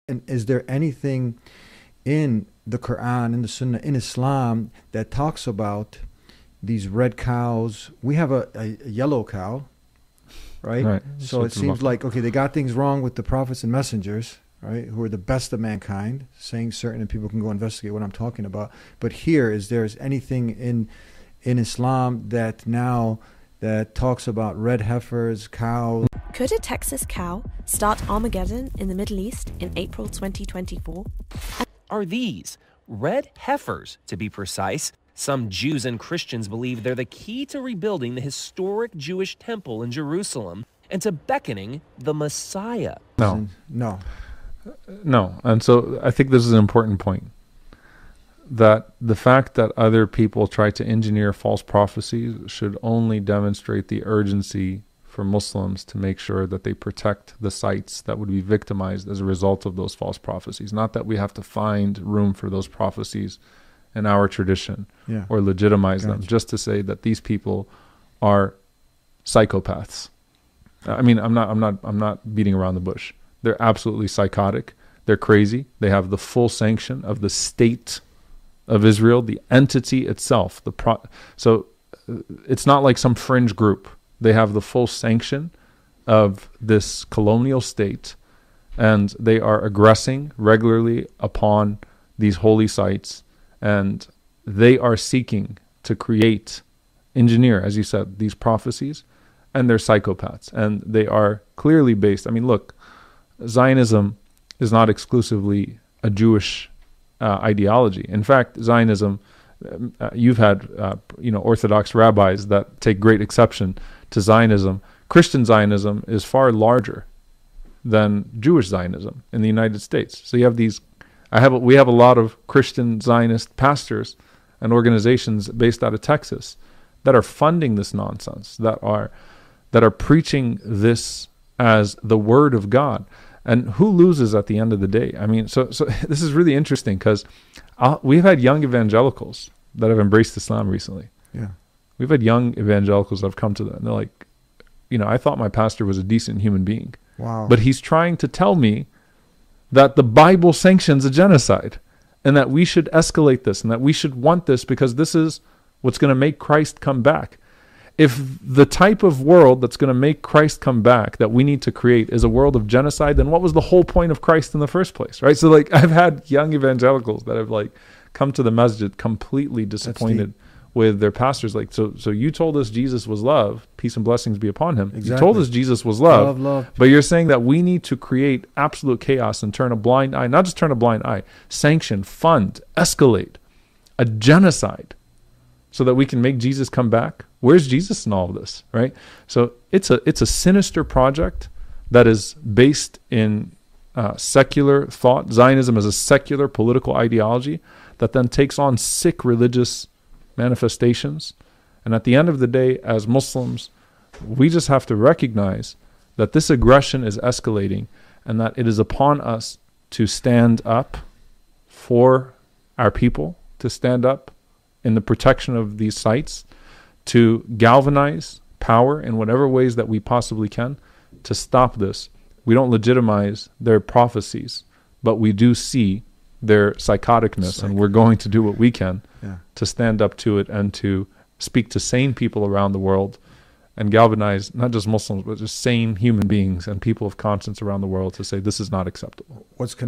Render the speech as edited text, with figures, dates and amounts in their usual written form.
And is there anything in the Quran, in the Sunnah, in Islam that talks about these red cows? We have a yellow cow, right? Right. So it seems like, okay, they got things wrong with the prophets and messengers, right, who are the best of mankind, saying certain, and people can go investigate what I'm talking about. But here, is there anything in Islam that now that talks about red heifers, cows? Could a Texas cow start Armageddon in the Middle East in April 2024? Are these red heifers, to be precise? Some Jews and Christians believe they're the key to rebuilding the historic Jewish temple in Jerusalem and to beckoning the Messiah. No. No. No. And so I think this is an important point. That the fact that other people try to engineer false prophecies should only demonstrate the urgency for Muslims to make sure that they protect the sites that would be victimized as a result of those false prophecies. Not that we have to find room for those prophecies in our tradition or legitimize them, just to say that these people are psychopaths. I mean, I'm not beating around the bush. They're absolutely psychotic. They're crazy. They have the full sanction of the state of Israel, the entity itself. So it's not like some fringe group. They have the full sanction of this colonial state, and they are aggressing regularly upon these holy sites, and they are seeking to engineer, as you said, these prophecies, and they're psychopaths, and they are clearly based. I mean, look, Zionism is not exclusively a Jewish ideology. In fact, Zionism, you've had Orthodox rabbis that take great exception to Zionism. Christian Zionism is far larger than Jewish Zionism in the United States. So you have we have a lot of Christian Zionist pastors and organizations based out of Texas that are funding this nonsense, that are preaching this as the word of God. And who loses at the end of the day? I mean, so this is really interesting because we've had young evangelicals that have embraced Islam recently. Yeah. We've had young evangelicals that have come to them. And they're like, I thought my pastor was a decent human being. Wow. But he's trying to tell me that the Bible sanctions a genocide and that we should escalate this and that we should want this because this is what's going to make Christ come back. If the type of world that's going to make Christ come back that we need to create is a world of genocide, then what was the whole point of Christ in the first place, right? So I've had young evangelicals that have come to the masjid completely disappointed with their pastors. So you told us Jesus was love, peace and blessings be upon him. Exactly. You told us Jesus was love, love. But you're saying that we need to create absolute chaos and turn a blind eye, not just turn a blind eye, sanction, fund, escalate a genocide so that we can make Jesus come back. Where's Jesus in all of this, right? So it's a sinister project that is based in secular thought. Zionism is a secular political ideology that then takes on sick religious manifestations. And at the end of the day, as Muslims, we just have to recognize that this aggression is escalating and that it is upon us to stand up for our people, to stand up in the protection of these sites, to galvanize power in whatever ways that we possibly can to stop this. We don't legitimize their prophecies, but we do see their psychoticness, and we're going to do what we can to stand up to it and to speak to sane people around the world and galvanize not just Muslims, but just sane human beings and people of conscience around the world to say this is not acceptable. What's connected?